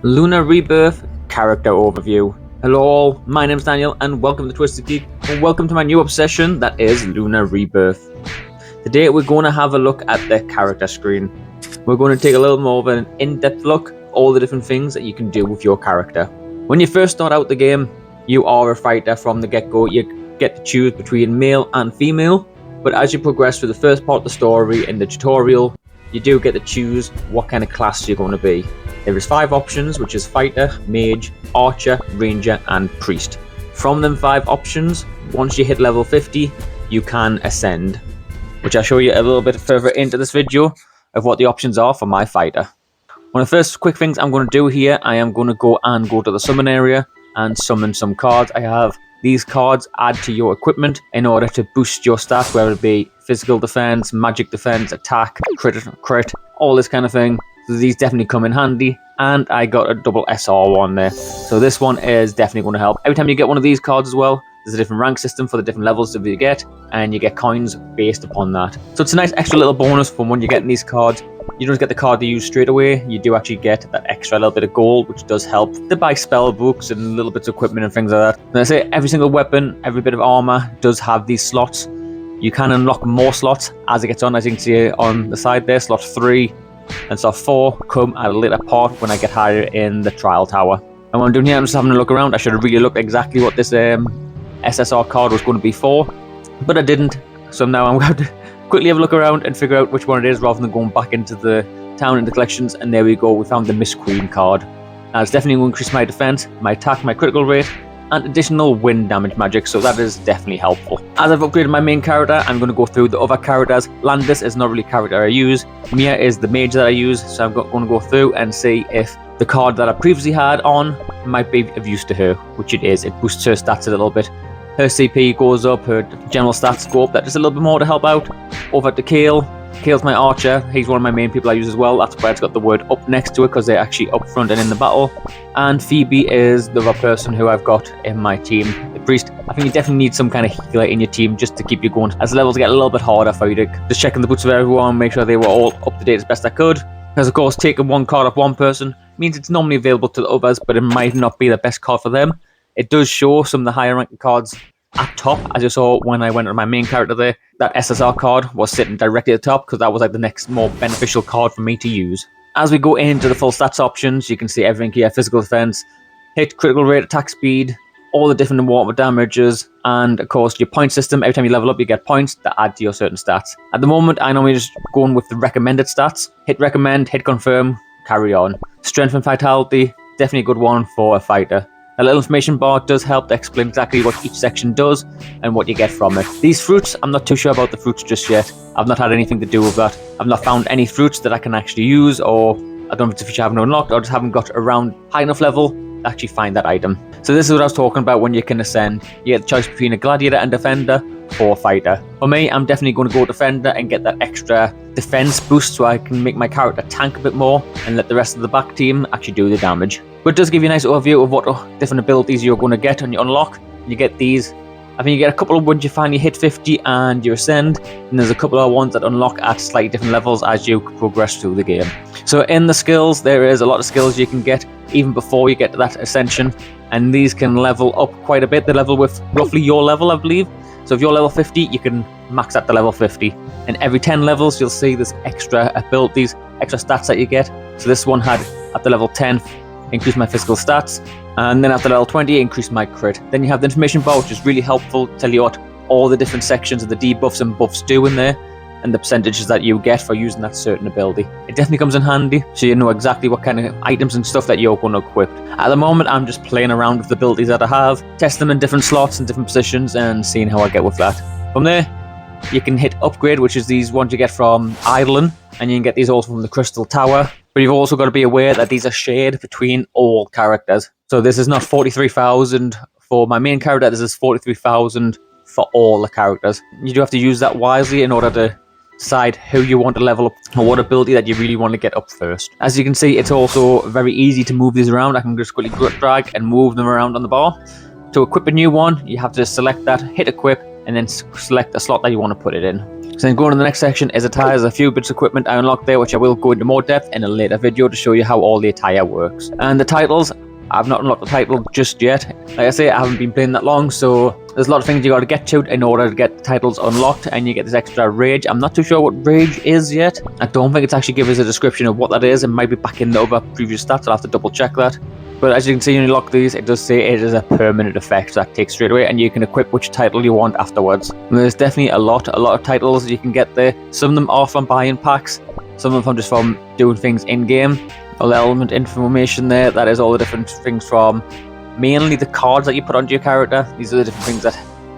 Luna Rebirth character overview. Hello all, my name's Daniel and welcome to Twisted Geek and welcome to my new obsession that is Luna Rebirth. Today we're going to have a look at the character screen. We're going to take a little more of an in-depth look at all the different things that you can do with your character. When you first start out the game, you are a fighter from the get-go. You get to choose between male and female, but as you progress through the first part of the story in the tutorial, you do get to choose what kind of class you're going to be. There is 5 options, which is Fighter, Mage, Archer, Ranger and Priest. From them 5 options, once you hit level 50, you can ascend, which I'll show you a little bit further into this video of what the options are for my Fighter. One of the first quick things I'm going to do here, I am going to go to the summon area and summon some cards. I have these cards add to your equipment in order to boost your stats, whether it be physical defense, magic defense, attack, crit, all this kind of thing. So these definitely come in handy, and I got a double SR one there. So this one is definitely going to help. Every time you get one of these cards as well, there's a different rank system for the different levels that you get, and you get coins based upon that. So it's a nice extra little bonus from when you're getting these cards. You don't get the card to use straight away, you do actually get that extra little bit of gold, which does help to buy spell books and little bits of equipment and things like that. And I say every single weapon, every bit of armor does have these slots. You can unlock more slots as it gets on, as you can see on the side there. Slot 3 and slot 4 come at a later part when I get higher in the trial tower. And what I'm doing here, I'm just having a look around. I should have really looked exactly what this SSR card was going to be for, but I didn't. So now I'm going to quickly have a look around and figure out which one it is rather than going back into the town and the collections. And there we go, we found the Miss Queen card. Now it's definitely going to increase my defense, my attack, my critical rate, and additional wind damage magic, so that is definitely helpful. As I've upgraded my main character, I'm going to go through the other characters. Landis is not really a character I use. Mia is the mage that I use, so I'm going to go through and see if the card that I previously had on might be of use to her, which it is. It boosts her stats a little bit. Her CP goes up, her general stats go up, that just a little bit more to help out. Over to Kale. Kale's my archer, he's one of my main people I use as well. That's why it's got the word up next to it, because they're actually up front and in the battle. And Phoebe is the other person who I've got in my team, the priest. I think you definitely need some kind of healer in your team just to keep you going, as the levels get a little bit harder for you to just checking the boots of everyone, make sure they were all up to date as best I could. Because of course taking one card off one person means it's normally available to the others, but it might not be the best card for them. It does show some of the higher ranking cards at top, as you saw when I went to my main character there. That SSR card was sitting directly at the top because that was like the next more beneficial card for me to use. As we go into the full stats options, you can see everything here: physical defense, hit, critical rate, attack speed, all the different water damages, and of course your point system. Every time you level up, you get points that add to your certain stats. At the moment, I normally just going with the recommended stats: hit recommend, hit confirm, carry on. Strength and vitality, definitely a good one for a fighter. A little information bar does help to explain exactly what each section does and what you get from it. These fruits, I'm not too sure about the fruits just yet. I've not had anything to do with that. I've not found any fruits that I can actually use, or I don't know if it's a feature I haven't unlocked, or just haven't got around high enough level to actually find that item. So this is what I was talking about when you can ascend. You get the choice between a gladiator and defender or fighter. For me, I'm definitely going to go defender and get that extra defense boost so I can make my character tank a bit more and let the rest of the back team actually do the damage. But it does give you a nice overview of what different abilities you're going to get when you unlock. You get these. I think you get a couple of ones you finally hit 50 and you ascend, and there's a couple of ones that unlock at slightly different levels as you progress through the game. So in the skills, there is a lot of skills you can get even before you get to that ascension, and these can level up quite a bit. They level with roughly your level, I believe. So if you're level 50, you can max at the level 50. And every 10 levels, you'll see this extra abilities, extra stats that you get. So this one had at the level 10, increase my physical stats, and then after level 20, increase my crit. Then you have the information bar, which is really helpful to tell you what all the different sections of the debuffs and buffs do in there, and the percentages that you get for using that certain ability. It definitely comes in handy, so you know exactly what kind of items and stuff that you're going to equip. At the moment, I'm just playing around with the abilities that I have, testing them in different slots and different positions, and seeing how I get with that. From there, you can hit upgrade, which is these ones you get from Idling, and you can get these also from the Crystal Tower. But you've also got to be aware that these are shared between all characters. So this is not 43,000 for my main character, this is 43,000 for all the characters. You do have to use that wisely in order to decide who you want to level up or what ability that you really want to get up first. As you can see, it's also very easy to move these around. I can just quickly drag and move them around on the bar. To equip a new one, you have to select that, hit equip, and and then select the slot that you want to put it in. So then going to the next section is attire. There's a few bits of equipment I unlocked there, which I will go into more depth in a later video to show you how all the attire works. And the titles, I've not unlocked the title just yet. Like I say, I haven't been playing that long, so there's a lot of things you got to get to in order to get the titles unlocked, and you get this extra rage. I'm not too sure what rage is yet. I don't think it's actually given us a description of what that is. It might be back in the other previous stats. I'll have to double check that. But as you can see when you lock these, it does say it is a permanent effect that takes straight away, and you can equip which title you want afterwards. And there's definitely a lot of titles you can get there. Some of them are from buying packs, some of them just from doing things in-game. All the element information there, that is all the different things from mainly the cards that you put onto your character. These are the different things that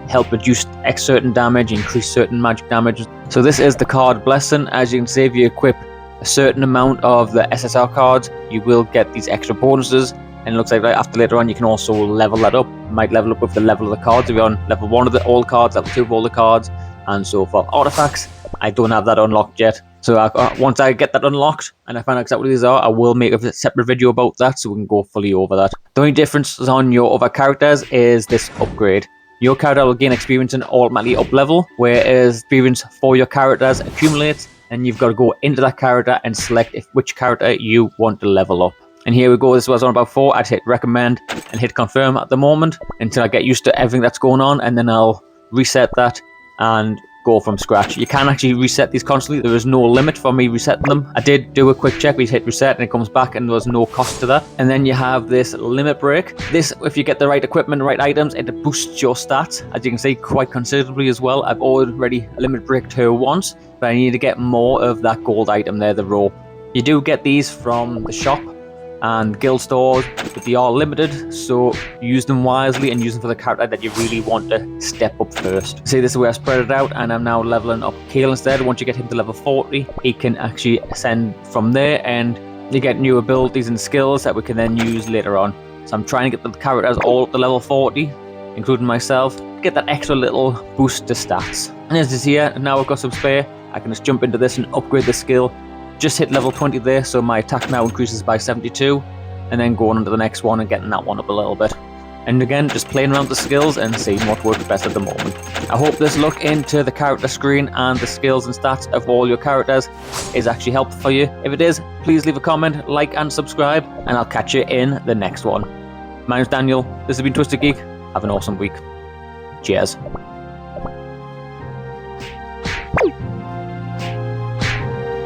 help reduce certain damage, increase certain magic damage. So this is the card Blessing. As you can see, if you equip a certain amount of the SSR cards, you will get these extra bonuses. And it looks like after later on you can also level that up. You might level up with the level of the cards if you're on level 1 of all cards, level 2 of all the cards, and so forth. Artifacts, I don't have that unlocked yet. So once I get that unlocked and I find out exactly what these are, I will make a separate video about that so we can go fully over that. The only difference on your other characters is this upgrade. Your character will gain experience and automatically up level, whereas experience for your characters accumulates, and you've got to go into that character and select which character you want to level up. And here we go, this was on about 4. I'd hit recommend and hit confirm at the moment until I get used to everything that's going on, and then I'll reset that and go from scratch. You can actually reset these constantly. There is no limit for me resetting them. I did do a quick check. We hit reset and it comes back, and there was no cost to that. And then you have this limit break. This, if you get the right equipment, the right items, it boosts your stats, as you can see, quite considerably as well. I've already limit breaked her once, but I need to get more of that gold item there, the rope. You do get these from the shop and guild stores, but they are limited, so use them wisely and use them for the character that you really want to step up first. See, this is where I spread it out, and I'm now leveling up Kale instead. Once you get him to level 40, he can actually ascend from there, and you get new abilities and skills that we can then use later on. So I'm trying to get the characters all up to level 40, including myself, to get that extra little boost to stats. And as you see here, now I've got some spare, I can just jump into this and upgrade the skill. Just hit level 20 there, so my attack now increases by 72, and then going on to the next one and getting that one up a little bit. And again, just playing around the skills and seeing what works best at the moment. I hope this look into the character screen and the skills and stats of all your characters is actually helpful for you. If it is, please leave a comment, like and subscribe, and I'll catch you in the next one. My name's Daniel, this has been Twisted Geek. Have an awesome week. Cheers.